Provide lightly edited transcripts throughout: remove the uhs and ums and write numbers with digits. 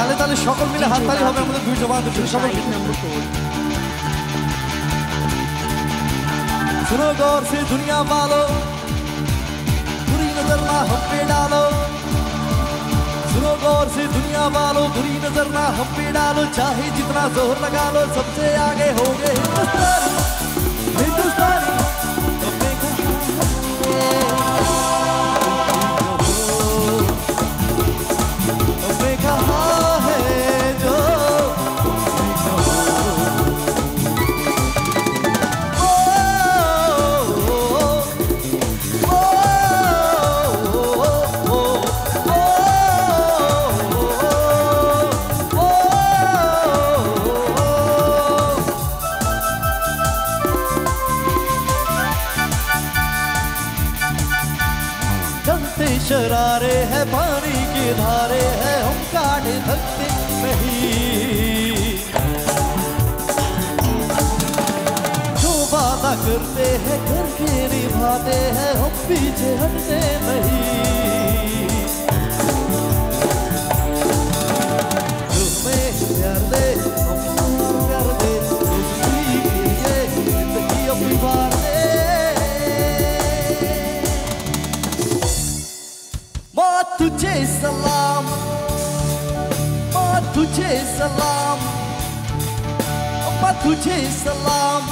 তালে তালে সকল মিলে হাততালি হবে আমাদের বীর জওয়ানদের জন্য সকল सुनो गौर से दुनिया वालों बुरी नजर ना हम पे डालो सुनो गौर से दुनिया वालों बुरी नजर ना हम पे डालो चाहे जितना जोर लगा लो सबसे आगे होंगे हिंदुस्तानी हमने कहा है जो शरारे हैं पानी के धारे हैं हम काटे थकते नहीं जो वादा करते हैं करके निभाते हैं हम पीछे हटते नहीं जो में प्यार दे हम प्यार दे ये जिंदगी अपनी बार दे तुझे सलाम माँ तुझे सलाम माँ तुझे सलाम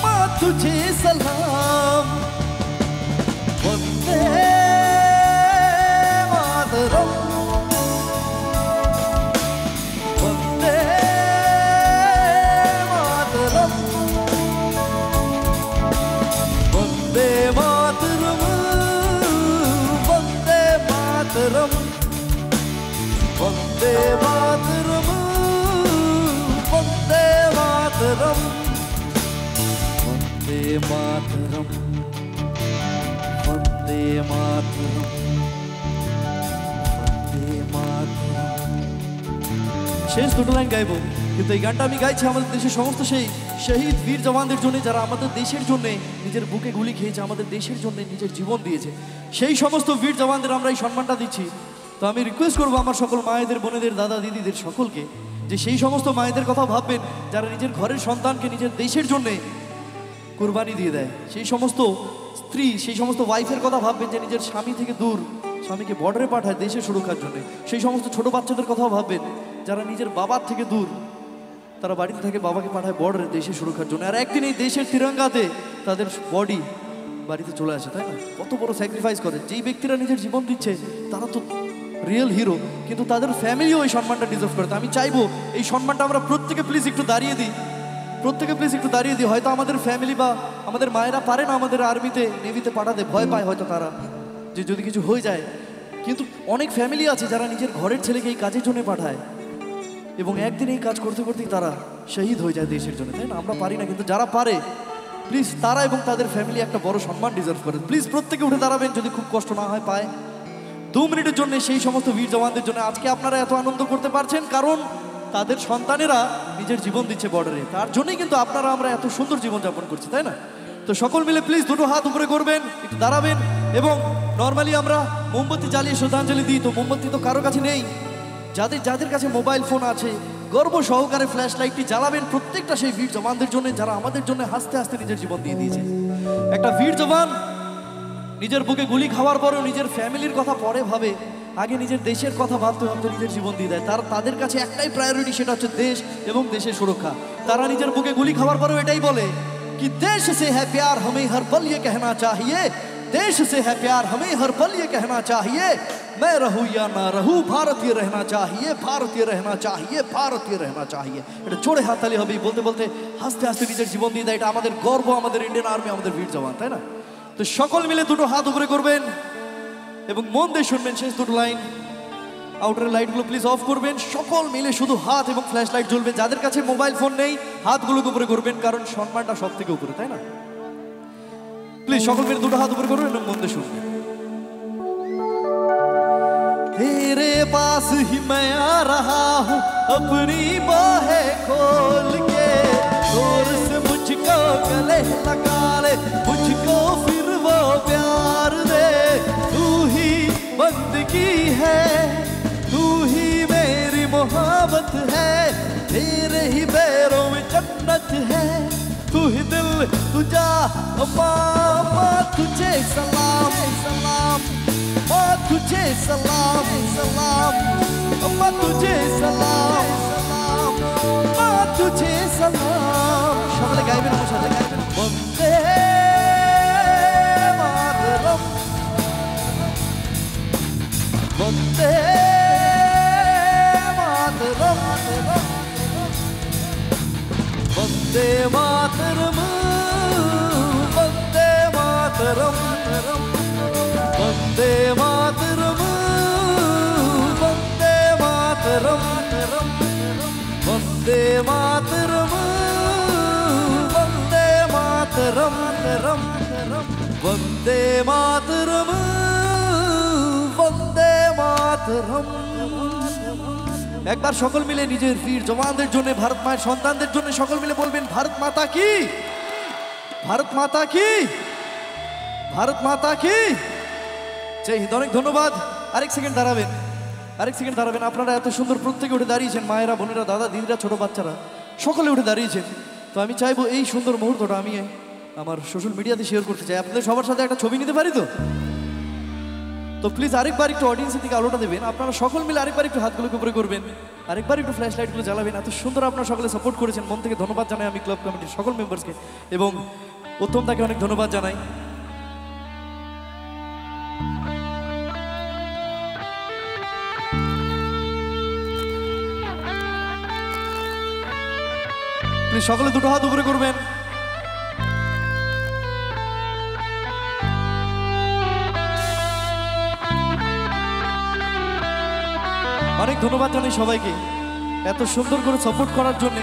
माँ तुझे सलाम वंदे मातरम वंदे मातरम वंदे मातरम मातरम वंदे मातरम वंदे मातरम वंदे मातरम वंदे मातरम वंदे मातरम শেষ দুটো লাইন গাইবো কিন্তু এই গানটা আমি গাইছি আমাদের দেশের সমস্ত সেই শহীদ বীর জওয়ানদের জন্য যারা আমাদের দেশের জন্য নিজের বুকে গুলি খেয়েছে আমাদের দেশের জন্য নিজের জীবন দিয়েছে সেই সমস্ত বীর জওয়ানদের আমরা এই সম্মানটা দিচ্ছি তো আমি রিকোয়েস্ট করবো আমার সকল মায়েদের বোনেদের দাদা দিদিদের সকলকে যে সেই সমস্ত মায়েদের কথা ভাববেন যারা নিজের ঘরের সন্তানকে নিজের দেশের জন্য কুরবানি দিয়ে দেয় সেই সমস্ত স্ত্রী সেই সমস্ত ওয়াইফের কথা ভাববেন যে নিজের স্বামী থেকে দূর স্বামীকে বর্ডারে পাঠায় দেশের সুরক্ষার জন্য সেই সমস্ত ছোট বাচ্চাদের কথা ভাববেন যারা নিজের বাবার থেকে দূর তারা বাড়িতে থেকে বাবাকে পাঠায় বর্ডারে দেশের সুরক্ষার জন্য আর একদিন এই দেশের তিরঙ্গাতে তাদের বডি বাড়িতে চলে আসে তাই না কত বড় স্যাক্রিফাইস করে যেই ব্যক্তিরা নিজের জীবন দিচ্ছে তারা তো রিয়েল হিরো কিন্তু তাদের ফ্যামিলিও এই সম্মানটা ডিজার্ভ করে আমি চাইবো এই সম্মানটা আমরা প্রত্যেকে প্লিজ একটু দাঁড়িয়ে দিই প্রত্যেকে প্লিজ একটু দাঁড়িয়ে দিই হয়তো আমাদের ফ্যামিলি বা আমাদের মায়েরা পারে না আমাদের আর্মিতে নেভিতে পাঠাতে ভয় পায় হয়তো তারা যে যদি কিছু হয়ে যায় কিন্তু অনেক ফ্যামিলি আছে যারা নিজের ঘরের ছেলেকে এই কাজের জন্য পাঠায় এবং একদিন এই কাজ করতে করতেই তারা শহীদ হয়ে যায় দেশের জন্য তাই না আমরা পারি না কিন্তু যারা পারে প্লিজ তারা এবং তাদের ফ্যামিলি একটা বড় সম্মান ডিজার্ভ করে প্লিজ প্রত্যেকে উঠে দাঁড়াবেন যদি খুব কষ্ট না হয় পায় 2 মিনিটের জন্য সেই সমস্ত বীর জওয়ানদের জন্য আজকে আপনারা এত আনন্দ করতে পারছেন কারণ তাদের সন্তানেরা নিজের জীবন দিচ্ছে বর্ডারে তার জন্যই কিন্তু আপনারা আমরা এত সুন্দর জীবনযাপন করছি তাই না তো সকল মিলে প্লিজ দুটো হাত উপরে করবেন একটু দাঁড়াবেন এবং নর্মালি আমরা মোমবাতি জ্বালিয়ে শ্রদ্ধাঞ্জলি দিই তো মোমবাতি তো কারো কাছে নেই যাদের কাছে মোবাইল ফোন আছে গর্ব সহকারে ফ্ল্যাশ লাইটটি জ্বালাবেন প্রত্যেকটা সেই বীর জওয়ানদের জন্য যারা আমাদের জন্য হাসতে হাসতে নিজের জীবন দিয়ে দিয়েছে একটা বীর জওয়ান নিজের বুকে গুলি খাওয়ার পরেও নিজের ফ্যামিলির কথা পরে ভাবে আগে নিজের দেশের কথা ভাবতে ভাবতে নিজের জীবন দিয়ে দেয় তাদের কাছে একটাই প্রায়োরিটি সেটা হচ্ছে দেশ এবং দেশের সুরক্ষা তারা নিজের বুকে গুলি খাওয়ার পরেও এটাই বলে कि देश से है प्यार हमें हर पल ये कहना चाहिए देश से है प्यार हमें हर पल ये कहना चाहिए मैं रहूं या ना रहूं भारतीय रहना चाहिए भारतीय रहना चाहिए भारतीय रहना चाहिए এটা জোরে হাততালি হবে বলতে বলতে হাসতে হাসতে নিজের জীবন দিয়ে দেয় এটা আমাদের গর্ব আমাদের ইন্ডিয়ান আর্মি আমাদের বীর জওয়ান তাই না তো সকল মিলে দুটো হাত উপরে করবেন এবং মন দিয়ে শুনবেন শেষ দুটো লাইন আউটারের লাইটগুলো প্লিজ অফ করবেন সকল মিলে শুধু হাত এবং ফ্ল্যাশ লাইট জ্বলবে যাদের কাছে মোবাইল ফোন নেই হাতগুলোকে উপরে করবেন কারণ সম্মানটা সব থেকে উপরে তাই না প্লিজ সকল মিলে দুটো হাত উপরে করবেন এবং মন দিয়ে শুনবেন तेरे पास ही मैं आ रहा हूँ अपनी बाहें खोल के जोर से मुझको गले लगा ले मुझको फिर वो प्यार दे तू ही बंदगी है तू ही माँ तुझे सलाम सलाम, माँ तुझे सलाम सलाम, माँ तुझे सलाम सलाम, माँ तुझे सलाम। সকলে গাইবেন আমার সাথে, গাইবেন বন্দে মাতরম, বন্দে মাতরম, বন্দে মাতরম, বন্দে মাতরম, বন্দে মাতরম, বন্দে মাতরম, বন্দে মাতরম, বন্দে মাতরম, বন্দে মাতরম, বন্দে মাতরম। একবার সকল মিলে নিজের বীর জওয়ানদের জন্য, ভারত মায়ের সন্তানদের জন্য সকল মিলে বলবেন ভারত মাতা কি, ভারত মাতা কি, ভারত মাতা কি। জয় হিন্দ। অনেক ধন্যবাদ। আরেক সেকেন্ড দাঁড়াবেন, আরেক সেকেন্ড দাঁড়াবেন। আপনারা এত সুন্দর প্রত্যেকে উঠে দাঁড়িয়েছেন, মায়েরা, বোনেরা, দাদা, দিদিরা, ছোট বাচ্চারা সকলে উঠে দাঁড়িয়েছেন। তো আমি চাইবো এই সুন্দর মুহূর্তটা আমি আমার সোশ্যাল মিডিয়াতে শেয়ার করতে চাই। আপনাদের সবার সাথে একটা ছবি নিতে পারি তো? তো প্লিজ আরেকবার একটু অডিয়েন্সের দিকে আলোটা দেবেন। আপনারা সকল মিলে আরেকবার একটু হাতগুলোকে উপরে করবেন, আরেকবার একটু ফ্ল্যাশ লাইটগুলো জ্বালাবেন। এত সুন্দর আপনারা সকলে সাপোর্ট করেছেন, মন থেকে ধন্যবাদ জানাই আমি ক্লাব কমিটির সকল মেম্বার্সকে এবং উত্তম তাকে অনেক ধন্যবাদ জানাই। প্লিজ সকলে দুটো হাত উপরে করবেন। অনেক ধন্যবাদ জানাই সবাইকে এত সুন্দর করে সাপোর্ট করার জন্য।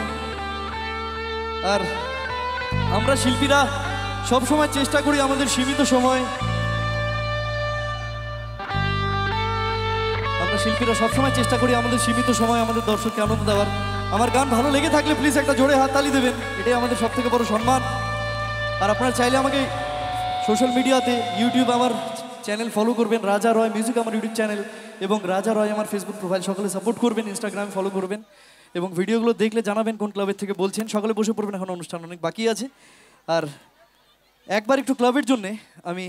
আর আমরা শিল্পীরা সব সময় চেষ্টা করি আমাদের সীমিত সময়, আমরা শিল্পীরা সবসময় চেষ্টা করি আমাদের সীমিত সময় আমাদের দর্শককে আনন্দ দেওয়ার। আমার গান ভালো লেগে থাকলে প্লিজ একটা জোরে হাততালি দেবেন, এটাই আমাদের সব থেকে বড় সম্মান। আর আপনারা চাইলে আমাকে সোশ্যাল মিডিয়াতে ইউটিউব আমার চ্যানেল ফলো করবেন, রাজা রয় মিউজিক আমার ইউটিউব চ্যানেল, এবং রাজা রয় আমার ফেসবুক প্রোফাইল, সকলে সাপোর্ট করবেন, ইনস্টাগ্রামে ফলো করবেন এবং ভিডিওগুলো দেখলে জানাবেন কোন ক্লাবের থেকে বলছেন। সকলে বসে পড়বেন, এখন অনুষ্ঠান অনেক বাকি আছে। আর একবার একটু ক্লাবের জন্যে আমি